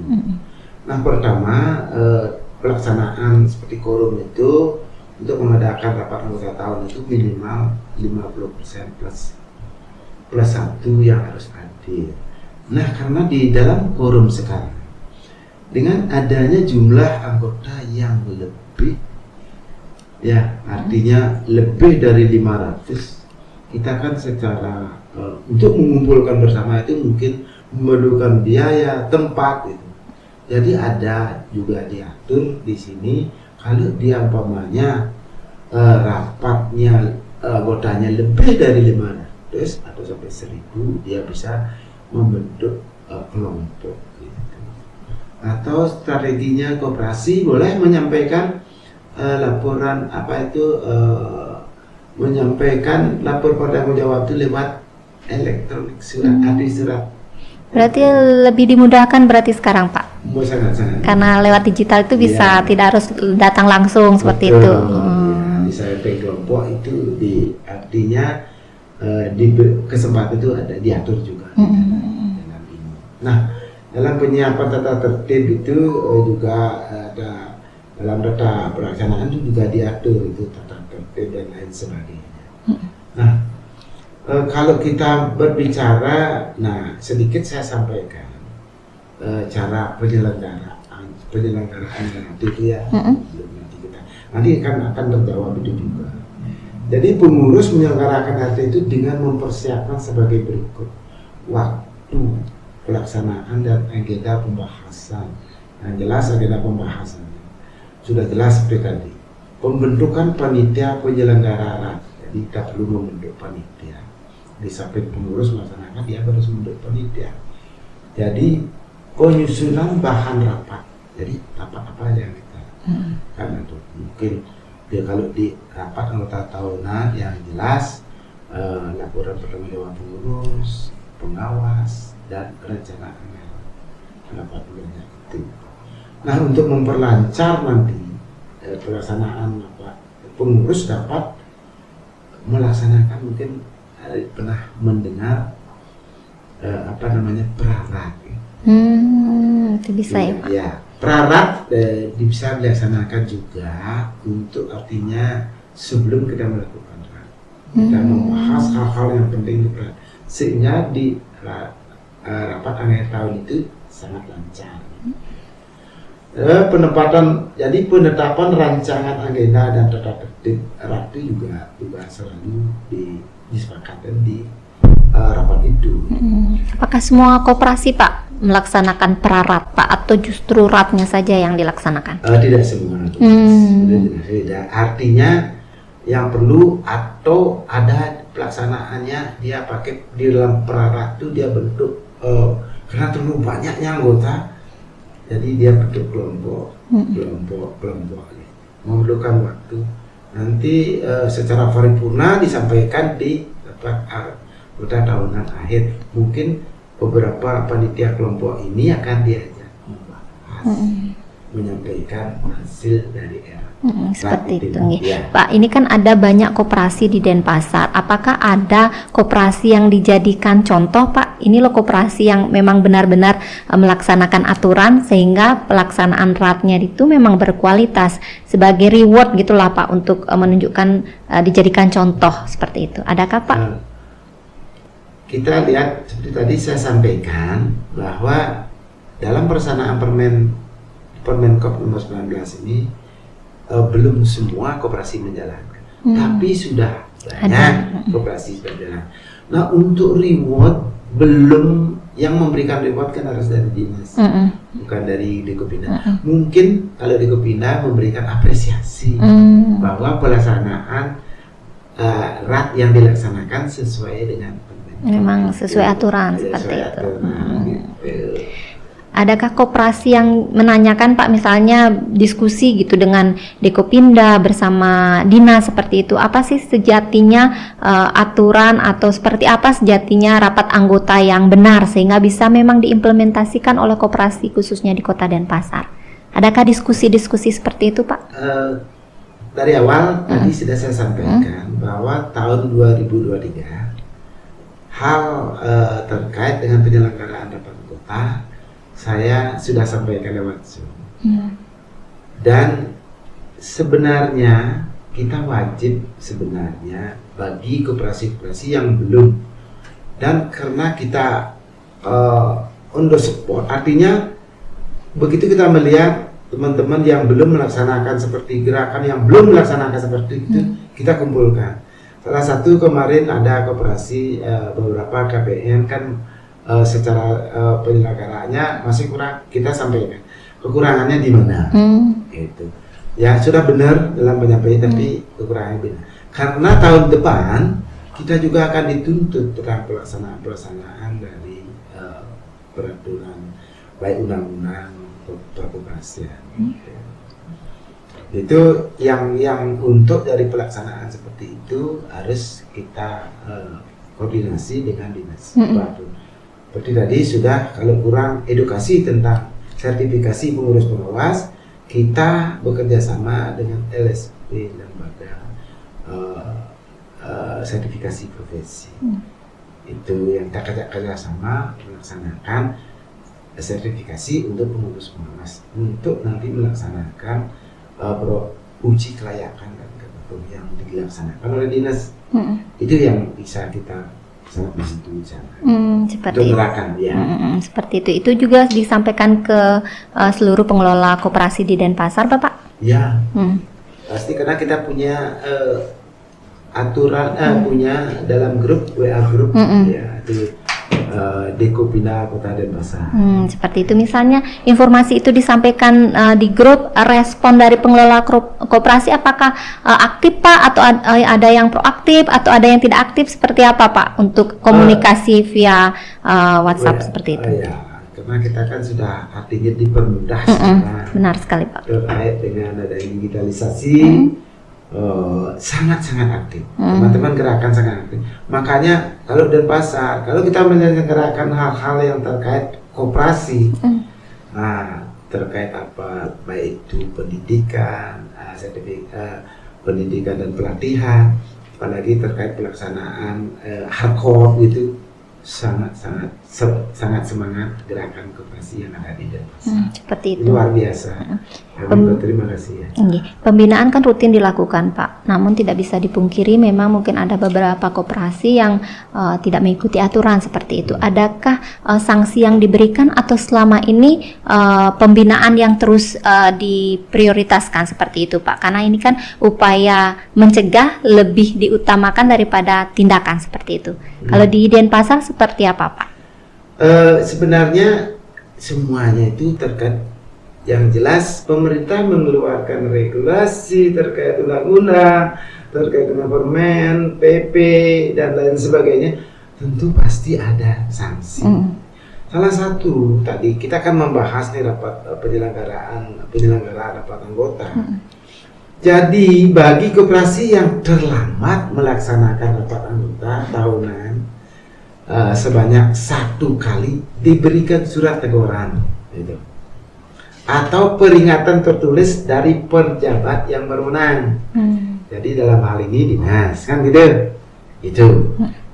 Nah, pertama pelaksanaan seperti quorum itu untuk mengadakan rapat anggota tahun itu minimal 50% plus 1 yang harus hadir. Nah, karena di dalam quorum sekarang dengan adanya jumlah anggota yang lebih, ya artinya lebih dari 500, kita kan secara untuk mengumpulkan bersama itu mungkin memerlukan biaya, tempat itu. Jadi ada juga diatur di sini kalau dia umpamanya rapatnya anggotanya lebih dari 500 atau sampai 1000, dia bisa membentuk kelompok gitu. Atau strateginya koperasi boleh menyampaikan laporan menyampaikan lapor tanggung jawab itu lewat elektronik, surat surat. Berarti lebih dimudahkan berarti sekarang Pak? Sangat-sangat. Karena lewat digital itu bisa tidak harus datang langsung seperti itu. Ya, di sampai kelompok itu artinya di kesempatan itu ada diatur juga dengan ini. Nah, dalam penyiapan tata tertib itu juga ada dalam data pelaksanaan itu juga diatur itu tata tertib dan lain sebagainya. Nah, kalau kita berbicara, nah sedikit saya sampaikan cara penyelenggaraan nanti itu ya. Nanti akan terjawab itu juga. Jadi pengurus menyelenggarakan nanti itu dengan mempersiapkan sebagai berikut: waktu pelaksanaan dan agenda pembahasan. Yang jelas agenda pembahasannya sudah jelas seperti tadi. Pembentukan panitia penyelenggara. Jadi kita perlu membentuk panitia. Di samping pengurus melaksanakan, dia harus membentuk panitia. Jadi penyusunan bahan rapat. Jadi rapat apa yang kita karena itu mungkin dia kalau di rapat anggota tahunan yang jelas laporan pertanggungjawaban pengurus, pengawas dan perencanaan rapat bulannya itu. Nah, untuk memperlancar nanti pelaksanaan rapat, pengurus dapat melaksanakan mungkin pernah mendengar prarat. Itu bisa ya Pak? Ya, prarat bisa dilaksanakan juga untuk artinya sebelum kita melakukan rapat. Kita membahas hal-hal yang penting di prarat, sehingga di rapat akhir tahun itu sangat lancar. Penetapan rancangan agenda dan tata tertib rapat juga selalu disepakati di rapat itu. Apakah semua koperasi Pak melaksanakan prarat Pak atau justru ratnya saja yang dilaksanakan? Tidak semua. Tidak. Artinya yang perlu atau ada pelaksanaannya dia pakai di dalam prarat itu dia bentuk karena terlalu banyaknya anggota. Jadi dia bentuk kelompok, memerlukan waktu. Nanti secara paripurna disampaikan di rapat anggota tahunan akhir. Mungkin beberapa panitia kelompok ini akan diajak membahas, menyampaikan hasil dari RAP. Seperti itu. Ya. Pak, ini kan ada banyak koperasi di Denpasar. Apakah ada koperasi yang dijadikan contoh, Pak? Ini loh koperasi yang memang benar-benar melaksanakan aturan sehingga pelaksanaan ratnya itu memang berkualitas sebagai reward gitulah, Pak, untuk menunjukkan dijadikan contoh seperti itu. Adakah, Pak? Kita lihat seperti tadi saya sampaikan bahwa dalam pelaksanaan Permenkop nomor 19 ini belum semua koperasi menjalankan, tapi sudah banyak koperasi berjalan. Nah, untuk reward belum, yang memberikan reward kan harus dari dinas, bukan dari Dekopinda. Mungkin kalau Dekopinda memberikan apresiasi bahwa pelaksanaan rat yang dilaksanakan sesuai dengan memang sesuai aturan seperti itu. Adakah koperasi yang menanyakan, Pak, misalnya diskusi gitu dengan Dekopinda bersama dinas seperti itu, apa sih sejatinya aturan atau seperti apa sejatinya rapat anggota yang benar sehingga bisa memang diimplementasikan oleh koperasi khususnya di Kota Denpasar? Adakah diskusi-diskusi seperti itu, Pak? Dari awal tadi sudah saya sampaikan bahwa tahun 2023 hal terkait dengan penyelenggaraan rapat anggota saya sudah sampaikan lewat Zoom. Dan sebenarnya kita wajib sebenarnya bagi koperasi-koperasi yang belum, dan karena kita on the spot, artinya begitu kita melihat teman-teman yang belum melaksanakan seperti gerakan yang belum melaksanakan seperti itu, kita kumpulkan. Salah satu kemarin ada koperasi beberapa KPN kan secara penyelenggaraannya masih kurang, kita sampaikan kekurangannya di mana. Gitu. Ya sudah benar dalam penyampaian, tapi kekurangannya benar. Karena tahun depan kita juga akan dituntut tentang pelaksanaan dari peraturan baik undang-undang perkoperasian. Itu yang untuk dari pelaksanaan seperti itu harus kita koordinasi dengan dinas. Seperti tadi sudah, kalau kurang edukasi tentang sertifikasi pengurus pengawas, kita bekerja sama dengan LSP, lembaga sertifikasi profesi. Itu yang kita kerja sama melaksanakan sertifikasi untuk pengurus pengawas untuk nanti melaksanakan uji kelayakan dan yang dilaksanakan oleh dinas. Itu yang bisa kita sangat menyetujui seperti itu. Ya. Seperti itu. Itu juga disampaikan ke seluruh pengelola koperasi di Denpasar, Bapak? Ya, pasti karena kita punya aturan, punya dalam grup WA grup ya di Dekopinda Kota Denpasar. Seperti itu. Misalnya informasi itu disampaikan di grup, respon dari pengelola koperasi apakah aktif, Pak, atau ada yang proaktif atau ada yang tidak aktif, seperti apa, Pak, untuk komunikasi via WhatsApp seperti itu? Ya, karena kita kan sudah artinya dipermudah benar sekali, Pak, terkait dengan ada digitalisasi. Sangat-sangat aktif, teman-teman gerakan sangat aktif. Makanya kalau Denpasar, kalau kita menyelenggarakan hal-hal yang terkait koperasi, terkait apa, baik itu pendidikan, pendidikan dan pelatihan, apalagi terkait pelaksanaan hardcore gitu, sangat semangat gerakan koperasi yang ada di Denpasar. Seperti itu. Luar biasa. Kami berterima kasih ya. Pembinaan kan rutin dilakukan, Pak. Namun tidak bisa dipungkiri memang mungkin ada beberapa koperasi yang tidak mengikuti aturan seperti itu. Adakah sanksi yang diberikan atau selama ini pembinaan yang terus diprioritaskan seperti itu, Pak? Karena ini kan upaya mencegah lebih diutamakan daripada tindakan seperti itu. Kalau di Denpasar seperti apa, Pak? Sebenarnya semuanya itu terkait, yang jelas pemerintah mengeluarkan regulasi terkait undang-undang, terkait dengan permen, PP dan lain sebagainya, tentu pasti ada sanksi. Salah satu tadi kita akan membahas nih rapat penyelenggaraan rapat anggota. Jadi bagi koperasi yang terlambat melaksanakan rapat anggota tahunan, sebanyak 1 kali diberikan surat teguran. Itu. atau peringatan tertulis dari pejabat yang berwenang. Jadi dalam hal ini dinas, kan gitu. Itu.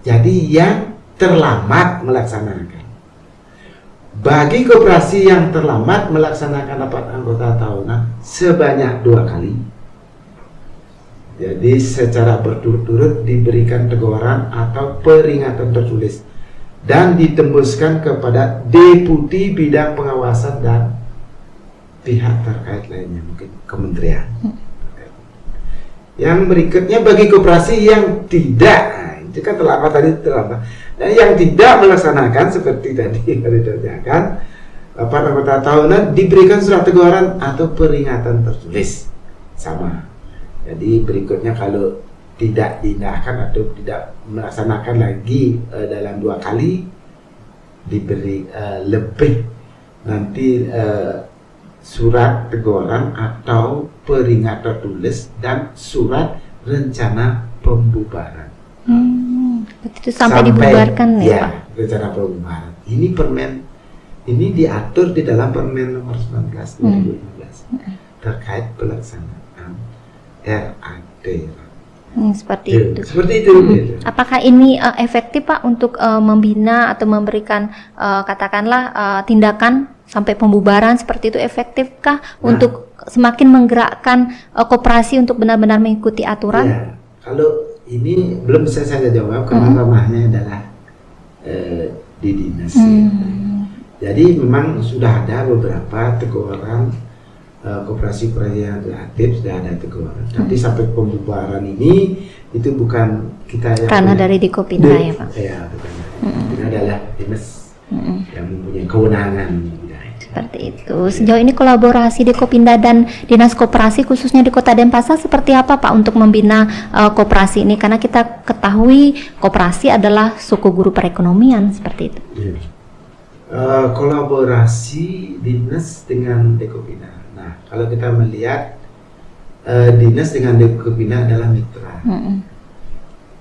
Jadi yang terlambat melaksanakan. Bagi koperasi yang terlambat melaksanakan rapat anggota tahunan sebanyak 2 kali. Jadi secara berturut-turut diberikan teguran atau peringatan tertulis dan ditembuskan kepada deputi bidang pengawasan dan pihak terkait lainnya, mungkin kementerian. Yang berikutnya bagi koperasi yang tidak, itu kan terlambat tadi terlambat. Dan yang tidak melaksanakan seperti tadi ditanyakan, rapat anggota tahunan diberikan surat teguran atau peringatan tertulis, sama. Jadi berikutnya kalau tidak diindahkan atau tidak melaksanakan lagi dalam 2 kali, diberi lebih nanti surat teguran atau peringatan tertulis dan surat rencana pembubaran. Itu sampai dibubarkan ya, Pak? Rencana pembubaran. Ini permen, ini diatur di dalam Permen nomor 19 2015 terkait pelaksanaan RAD. Seperti itu. Seperti itu. Apakah ini efektif Pak untuk membina atau memberikan katakanlah tindakan sampai pembubaran seperti itu, efektifkah untuk semakin menggerakkan koperasi untuk benar-benar mengikuti aturan? Ya, kalau ini belum bisa saya jawab karena ranahnya adalah di dinas. Jadi memang sudah ada beberapa teguran koperasi yang aktif, sudah ada teguran. Tapi sampai pembubaran ini itu bukan kita yang karena dari Dikopinda ya Pak? Ya, bukan. Ini adalah dinas yang mempunyai kewenangan. Seperti itu. Sejauh ini kolaborasi Dikopinda dan Dinas Koperasi khususnya di Kota Denpasar seperti apa Pak untuk membina koperasi ini? Karena kita ketahui koperasi adalah suku guru perekonomian seperti itu. Kolaborasi dinas dengan Dikopinda. Nah, kalau kita melihat dinas dengan Dikopinda adalah mitra.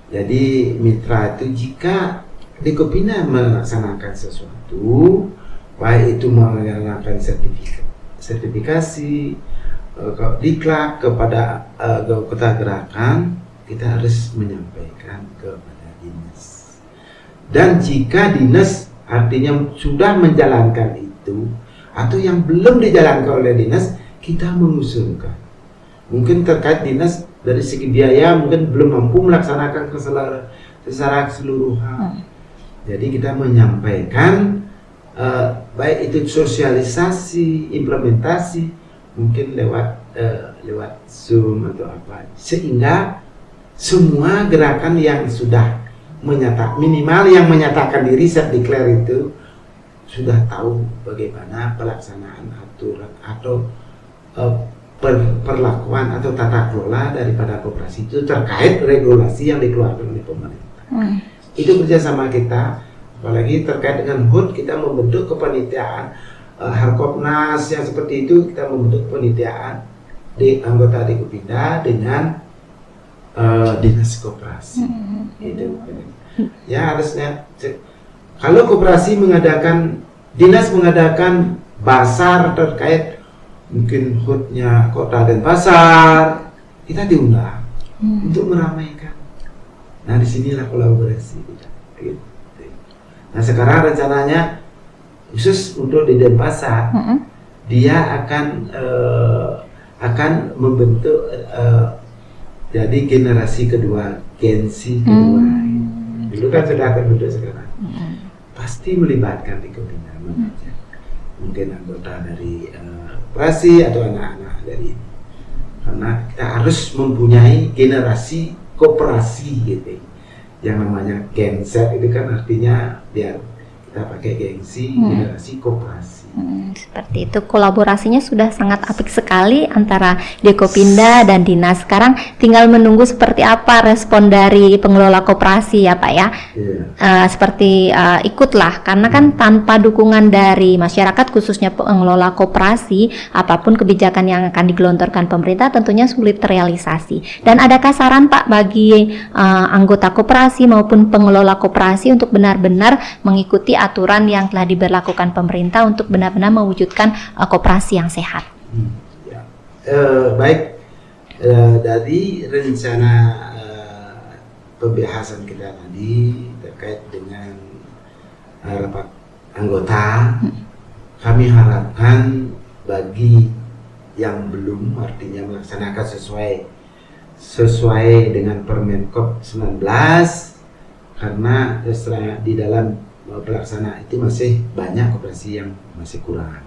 Jadi mitra itu jika Dikopinda melaksanakan sesuatu, baik itu melaksanakan sertifikasi, diklat kepada kota gerakan, kita harus menyampaikan kepada dinas. Dan jika dinas artinya sudah menjalankan itu, atau yang belum dijalankan oleh dinas, kita mengusulkan. Mungkin terkait dinas dari segi biaya mungkin belum mampu melaksanakan secara keseluruhan. Jadi kita menyampaikan baik itu sosialisasi, implementasi, mungkin lewat Zoom atau apa, sehingga semua gerakan yang sudah minimal yang menyatakan diri set declare itu sudah tahu bagaimana pelaksanaan aturan atau perlakuan atau tata kelola daripada koperasi itu terkait regulasi yang dikeluarkan oleh pemerintah. Itu kerjasama kita. Apalagi terkait dengan HUT, kita membentuk kepanitiaan Harkopnas yang seperti itu, kita membentuk kepanitiaan di anggota Dikopinda dengan dinas koperasi. Itu. Ya harusnya kalau koperasi mengadakan, dinas mengadakan basar terkait mungkin HUT-nya Kota Denpasar, kita diundang untuk meramaikan. Nah disinilah kolaborasi kita. Gitu. Nah sekarang rencananya khusus untuk di Denpasar, dia akan membentuk jadi generasi kedua, Gen Z kedua. Dulu kan sudah terbentuk sekarang. Pasti melibatkan Dikopinda, mungkin anggota dari koperasi atau anak-anak dari ini. Karena kita harus mempunyai generasi koperasi gitu. Yang namanya Gen Z itu kan artinya biar kita pakai gengsi generasi koperasi. Seperti itu, kolaborasinya sudah sangat apik sekali antara Dikopinda dan dinas. Sekarang tinggal menunggu seperti apa respon dari pengelola koperasi ya Pak ya. Seperti ikutlah, karena kan tanpa dukungan dari masyarakat khususnya pengelola koperasi, apapun kebijakan yang akan digelontorkan pemerintah tentunya sulit terrealisasi. Dan adakah saran Pak bagi anggota koperasi maupun pengelola koperasi untuk benar-benar mengikuti aturan yang telah diberlakukan pemerintah untuk benar-benar mewujudkan koperasi yang sehat. Ya. Baik, dari rencana pembahasan kita tadi terkait dengan rapat anggota, kami harapkan bagi yang belum, artinya melaksanakan sesuai dengan Permenkop 19, karena di dalam pelaksanaan itu masih banyak koperasi yang masih kurang.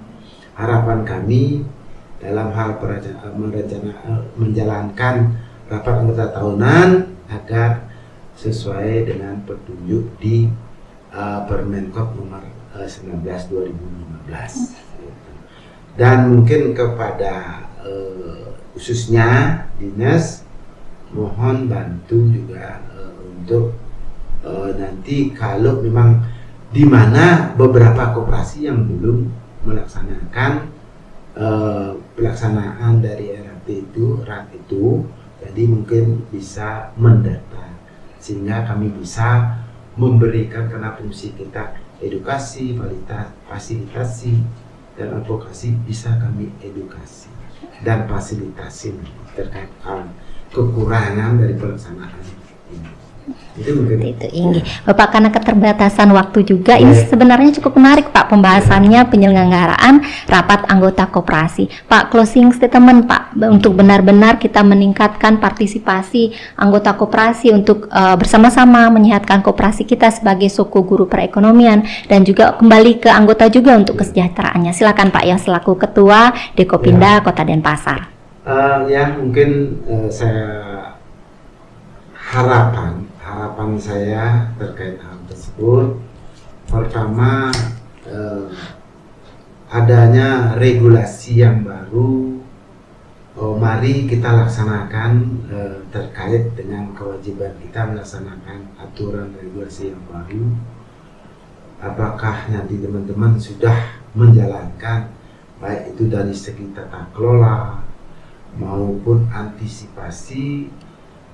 Harapan kami dalam hal menjalankan rapat anggota tahunan agar sesuai dengan petunjuk di Permenkop nomor 19 2015. Dan mungkin kepada khususnya dinas, mohon bantu juga untuk nanti kalau memang di mana beberapa koperasi yang belum melaksanakan pelaksanaan dari RAT itu, jadi mungkin bisa mendata sehingga kami bisa memberikan, karena fungsi kita edukasi, fasilitasi dan advokasi, bisa kami edukasi dan fasilitasi terkait kekurangan dari pelaksanaan ini. Itu mungkin. Itu Inggi. Bapak, karena keterbatasan waktu juga, ini sebenarnya cukup menarik Pak pembahasannya penyelenggaraan rapat anggota koperasi. Pak, closing statement Pak, untuk benar-benar kita meningkatkan partisipasi anggota koperasi untuk bersama-sama menyehatkan koperasi kita sebagai suku guru perekonomian dan juga kembali ke anggota juga untuk kesejahteraannya. Silakan Pak, yang selaku Ketua Dekopinda Kota Denpasar. Mungkin saya harapan saya terkait hal tersebut, pertama adanya regulasi yang baru, mari kita laksanakan terkait dengan kewajiban kita melaksanakan aturan regulasi yang baru. Apakah nanti teman-teman sudah menjalankan, baik itu dari segi tata kelola maupun antisipasi,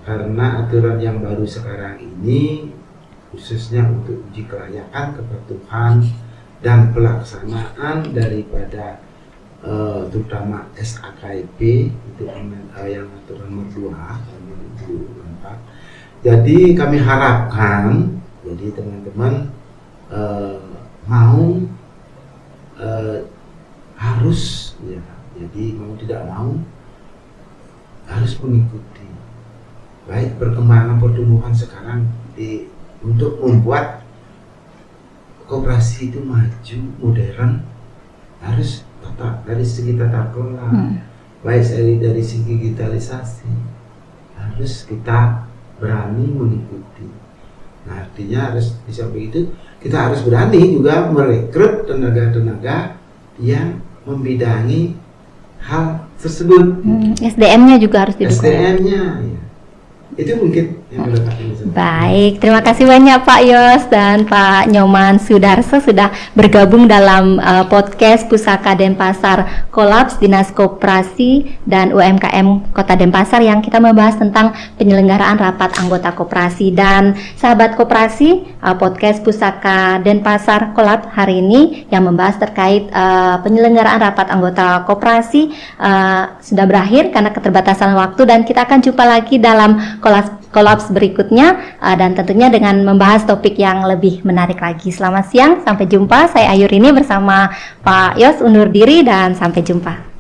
karena aturan yang baru sekarang ini khususnya untuk uji kelayakan, kepatuhan dan pelaksanaan daripada terutama SAKIP itu yang aturan nomor 2 tahun 2004. Jadi kami harapkan jadi teman-teman mau harus ya, jadi mau tidak mau harus mengikuti baik perkembangan pertumbuhan sekarang untuk membuat koperasi itu maju, modern, harus dari segi tata kelola, baik dari segi digitalisasi, harus kita berani mengikuti. Nah, artinya harus di samping itu kita harus berani juga merekrut tenaga-tenaga yang membidangi hal tersebut. SDM-nya juga harus didukung. SDM-nya, ya. Itu mungkin yang Baik, terima kasih banyak Pak Yos dan Pak Nyoman Sudarso sudah bergabung dalam podcast Pusaka Denpasar Kolaps Dinas Koperasi dan UMKM Kota Denpasar yang kita membahas tentang penyelenggaraan rapat anggota koperasi. Dan sahabat koperasi, podcast Pusaka Denpasar Kolaps hari ini yang membahas terkait penyelenggaraan rapat anggota koperasi sudah berakhir karena keterbatasan waktu, dan kita akan jumpa lagi dalam kolaps berikutnya dan tentunya dengan membahas topik yang lebih menarik lagi. Selamat siang, sampai jumpa. Saya Ayurini bersama Pak Yos undur diri dan sampai jumpa.